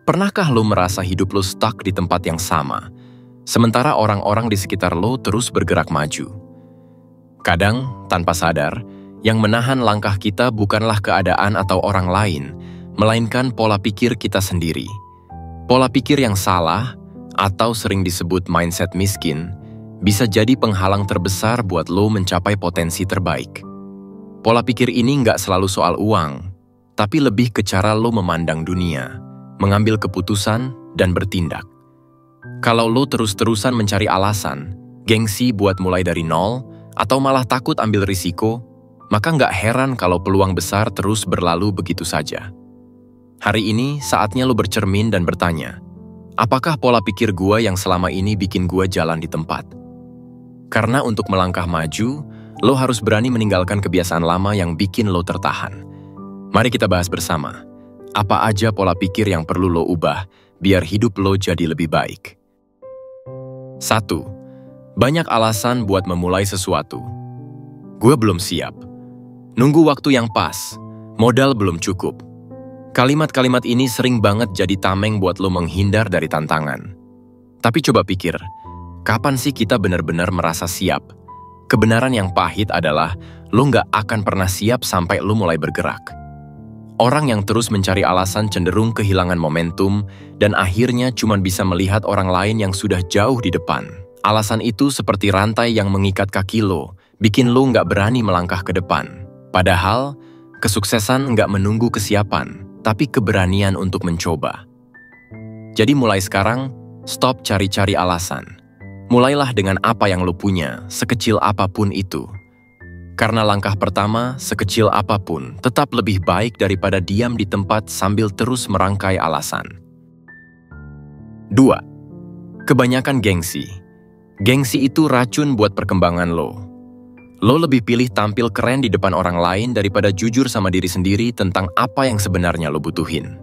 Pernahkah lo merasa hidup lo stuck di tempat yang sama, sementara orang-orang di sekitar lo terus bergerak maju? Kadang, tanpa sadar, yang menahan langkah kita bukanlah keadaan atau orang lain, melainkan pola pikir kita sendiri. Pola pikir yang salah, atau sering disebut mindset miskin, bisa jadi penghalang terbesar buat lo mencapai potensi terbaik. Pola pikir ini nggak selalu soal uang, tapi lebih ke cara lo memandang dunia, mengambil keputusan, dan bertindak. Kalau lo terus-terusan mencari alasan, gengsi buat mulai dari nol, atau malah takut ambil risiko, maka nggak heran kalau peluang besar terus berlalu begitu saja. Hari ini saatnya lo bercermin dan bertanya, apakah pola pikir gua yang selama ini bikin gua jalan di tempat? Karena untuk melangkah maju, lo harus berani meninggalkan kebiasaan lama yang bikin lo tertahan. Mari kita bahas bersama. Apa aja pola pikir yang perlu lo ubah biar hidup lo jadi lebih baik? 1. Banyak alasan buat memulai sesuatu. Gue belum siap. Nunggu waktu yang pas. Modal belum cukup. Kalimat-kalimat ini sering banget jadi tameng buat lo menghindar dari tantangan. Tapi coba pikir, kapan sih kita benar-benar merasa siap? Kebenaran yang pahit adalah lo nggak akan pernah siap sampai lo mulai bergerak. Orang yang terus mencari alasan cenderung kehilangan momentum dan akhirnya cuma bisa melihat orang lain yang sudah jauh di depan. Alasan itu seperti rantai yang mengikat kaki lo, bikin lo nggak berani melangkah ke depan. Padahal, kesuksesan nggak menunggu kesiapan, tapi keberanian untuk mencoba. Jadi mulai sekarang, stop cari-cari alasan. Mulailah dengan apa yang lo punya, sekecil apapun itu. Karena langkah pertama, sekecil apapun, tetap lebih baik daripada diam di tempat sambil terus merangkai alasan. 2. Kebanyakan gengsi. Gengsi itu racun buat perkembangan lo. Lo lebih pilih tampil keren di depan orang lain daripada jujur sama diri sendiri tentang apa yang sebenarnya lo butuhin.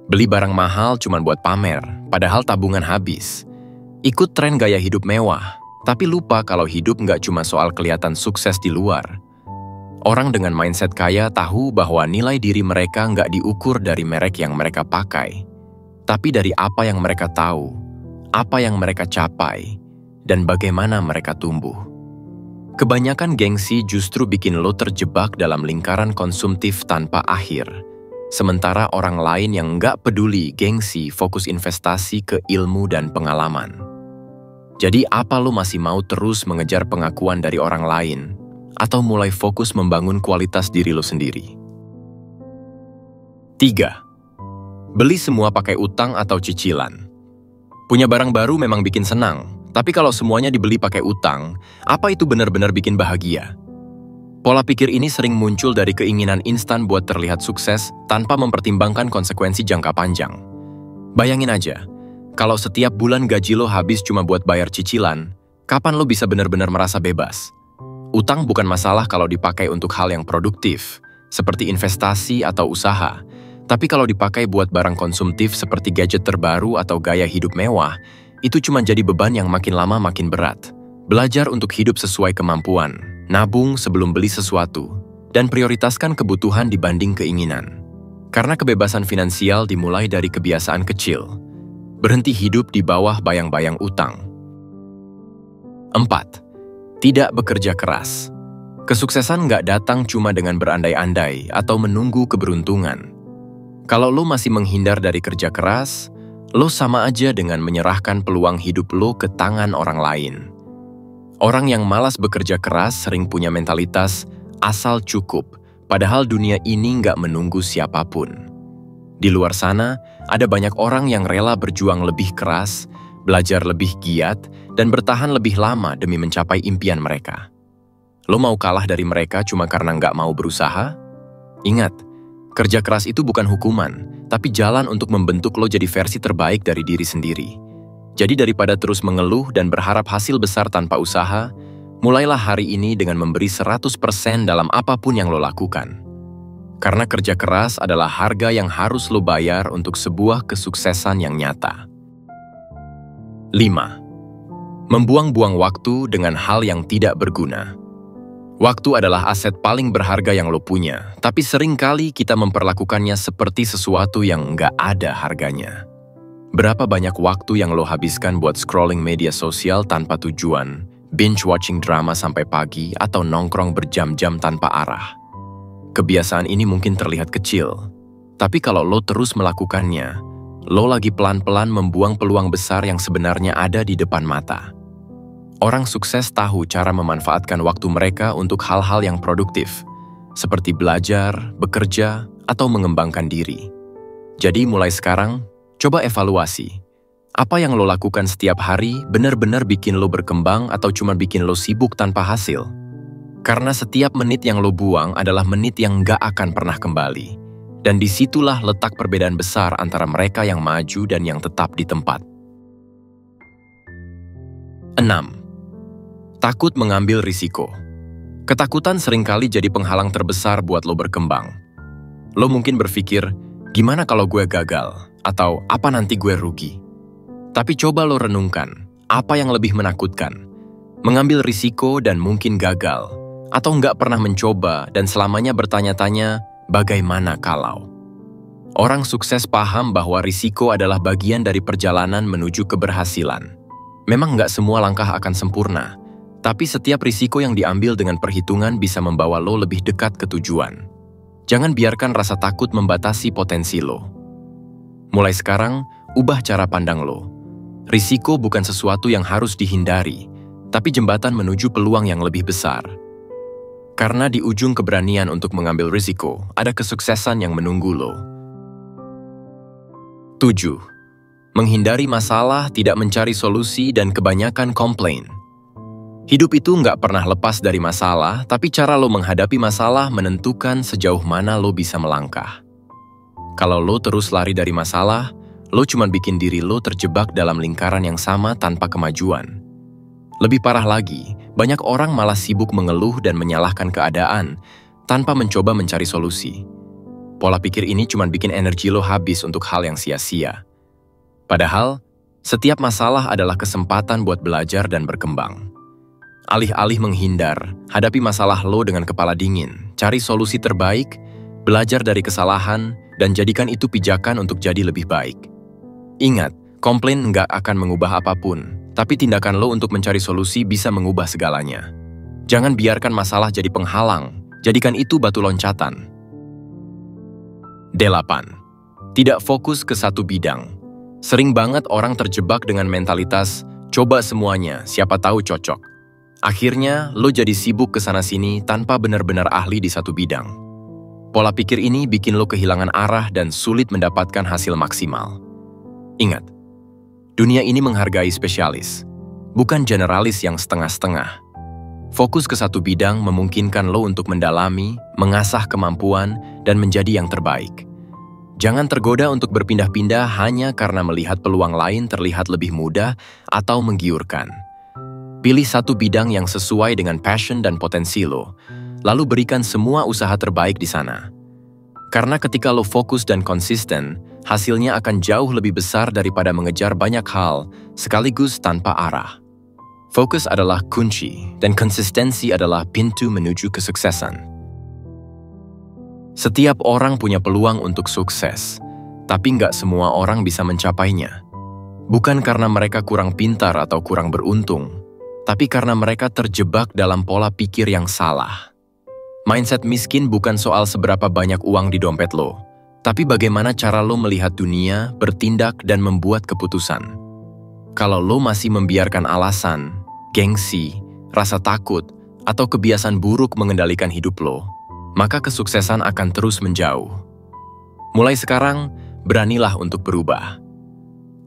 Beli barang mahal cuma buat pamer, padahal tabungan habis. Ikut tren gaya hidup mewah, tapi lupa kalau hidup nggak cuma soal kelihatan sukses di luar. Orang dengan mindset kaya tahu bahwa nilai diri mereka nggak diukur dari merek yang mereka pakai, tapi dari apa yang mereka tahu, apa yang mereka capai, dan bagaimana mereka tumbuh. Kebanyakan gengsi justru bikin lo terjebak dalam lingkaran konsumtif tanpa akhir, sementara orang lain yang nggak peduli gengsi fokus investasi ke ilmu dan pengalaman. Jadi apa lo masih mau terus mengejar pengakuan dari orang lain, atau mulai fokus membangun kualitas diri lo sendiri? 3. Beli semua pakai utang atau cicilan. Punya barang baru memang bikin senang, tapi kalau semuanya dibeli pakai utang, apa itu benar-benar bikin bahagia? Pola pikir ini sering muncul dari keinginan instan buat terlihat sukses tanpa mempertimbangkan konsekuensi jangka panjang. Bayangin aja, kalau setiap bulan gaji lo habis cuma buat bayar cicilan, kapan lo bisa benar-benar merasa bebas? Utang bukan masalah kalau dipakai untuk hal yang produktif, seperti investasi atau usaha. Tapi kalau dipakai buat barang konsumtif seperti gadget terbaru atau gaya hidup mewah, itu cuma jadi beban yang makin lama makin berat. Belajar untuk hidup sesuai kemampuan, nabung sebelum beli sesuatu, dan prioritaskan kebutuhan dibanding keinginan. Karena kebebasan finansial dimulai dari kebiasaan kecil. Berhenti hidup di bawah bayang-bayang utang. 4. Tidak bekerja keras. Kesuksesan nggak datang cuma dengan berandai-andai atau menunggu keberuntungan. Kalau lo masih menghindar dari kerja keras, lo sama aja dengan menyerahkan peluang hidup lo ke tangan orang lain. Orang yang malas bekerja keras sering punya mentalitas asal cukup, padahal dunia ini nggak menunggu siapapun. Di luar sana, ada banyak orang yang rela berjuang lebih keras, belajar lebih giat, dan bertahan lebih lama demi mencapai impian mereka. Lo mau kalah dari mereka cuma karena nggak mau berusaha? Ingat, kerja keras itu bukan hukuman, tapi jalan untuk membentuk lo jadi versi terbaik dari diri sendiri. Jadi daripada terus mengeluh dan berharap hasil besar tanpa usaha, mulailah hari ini dengan memberi 100% dalam apapun yang lo lakukan. Karena kerja keras adalah harga yang harus lo bayar untuk sebuah kesuksesan yang nyata. 5. Membuang-buang waktu dengan hal yang tidak berguna. Waktu adalah aset paling berharga yang lo punya, tapi seringkali kita memperlakukannya seperti sesuatu yang nggak ada harganya. Berapa banyak waktu yang lo habiskan buat scrolling media sosial tanpa tujuan, binge-watching drama sampai pagi, atau nongkrong berjam-jam tanpa arah? Kebiasaan ini mungkin terlihat kecil, tapi kalau lo terus melakukannya, lo lagi pelan-pelan membuang peluang besar yang sebenarnya ada di depan mata. Orang sukses tahu cara memanfaatkan waktu mereka untuk hal-hal yang produktif, seperti belajar, bekerja, atau mengembangkan diri. Jadi mulai sekarang, coba evaluasi. Apa yang lo lakukan setiap hari benar-benar bikin lo berkembang atau cuma bikin lo sibuk tanpa hasil? Karena setiap menit yang lo buang adalah menit yang nggak akan pernah kembali. Dan disitulah letak perbedaan besar antara mereka yang maju dan yang tetap di tempat. 6. Takut mengambil risiko. Ketakutan seringkali jadi penghalang terbesar buat lo berkembang. Lo mungkin berpikir, gimana kalau gue gagal? Atau apa nanti gue rugi? Tapi coba lo renungkan, apa yang lebih menakutkan? Mengambil risiko dan mungkin gagal? Atau nggak pernah mencoba dan selamanya bertanya-tanya, bagaimana kalau? Orang sukses paham bahwa risiko adalah bagian dari perjalanan menuju keberhasilan. Memang nggak semua langkah akan sempurna, tapi setiap risiko yang diambil dengan perhitungan bisa membawa lo lebih dekat ke tujuan. Jangan biarkan rasa takut membatasi potensi lo. Mulai sekarang, ubah cara pandang lo. Risiko bukan sesuatu yang harus dihindari, tapi jembatan menuju peluang yang lebih besar. Karena di ujung keberanian untuk mengambil risiko, ada kesuksesan yang menunggu lo. 7. Menghindari masalah, tidak mencari solusi, dan kebanyakan komplain. Hidup itu nggak pernah lepas dari masalah, tapi cara lo menghadapi masalah menentukan sejauh mana lo bisa melangkah. Kalau lo terus lari dari masalah, lo cuma bikin diri lo terjebak dalam lingkaran yang sama tanpa kemajuan. Lebih parah lagi, banyak orang malah sibuk mengeluh dan menyalahkan keadaan tanpa mencoba mencari solusi. Pola pikir ini cuma bikin energi lo habis untuk hal yang sia-sia. Padahal, setiap masalah adalah kesempatan buat belajar dan berkembang. Alih-alih menghindar, hadapi masalah lo dengan kepala dingin, cari solusi terbaik, belajar dari kesalahan, dan jadikan itu pijakan untuk jadi lebih baik. Ingat, komplain nggak akan mengubah apapun, tapi tindakan lo untuk mencari solusi bisa mengubah segalanya. Jangan biarkan masalah jadi penghalang, jadikan itu batu loncatan. 8. Tidak fokus ke satu bidang. Sering banget orang terjebak dengan mentalitas, coba semuanya, siapa tahu cocok. Akhirnya, lo jadi sibuk kesana-sini tanpa benar-benar ahli di satu bidang. Pola pikir ini bikin lo kehilangan arah dan sulit mendapatkan hasil maksimal. Ingat, dunia ini menghargai spesialis, bukan generalis yang setengah-setengah. Fokus ke satu bidang memungkinkan lo untuk mendalami, mengasah kemampuan, dan menjadi yang terbaik. Jangan tergoda untuk berpindah-pindah hanya karena melihat peluang lain terlihat lebih mudah atau menggiurkan. Pilih satu bidang yang sesuai dengan passion dan potensi lo, lalu berikan semua usaha terbaik di sana. Karena ketika lo fokus dan konsisten, hasilnya akan jauh lebih besar daripada mengejar banyak hal sekaligus tanpa arah. Fokus adalah kunci, dan konsistensi adalah pintu menuju kesuksesan. Setiap orang punya peluang untuk sukses, tapi nggak semua orang bisa mencapainya. Bukan karena mereka kurang pintar atau kurang beruntung, tapi karena mereka terjebak dalam pola pikir yang salah. Mindset miskin bukan soal seberapa banyak uang di dompet lo, tapi bagaimana cara lo melihat dunia, bertindak, dan membuat keputusan. Kalau lo masih membiarkan alasan, gengsi, rasa takut, atau kebiasaan buruk mengendalikan hidup lo, maka kesuksesan akan terus menjauh. Mulai sekarang, beranilah untuk berubah.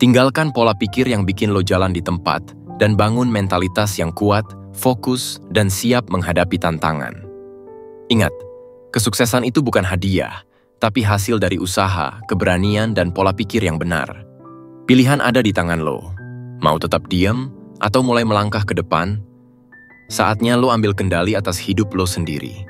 Tinggalkan pola pikir yang bikin lo jalan di tempat, dan bangun mentalitas yang kuat, fokus, dan siap menghadapi tantangan. Ingat, kesuksesan itu bukan hadiah, tapi hasil dari usaha, keberanian, dan pola pikir yang benar. Pilihan ada di tangan lo. Mau tetap diam, atau mulai melangkah ke depan? Saatnya lo ambil kendali atas hidup lo sendiri.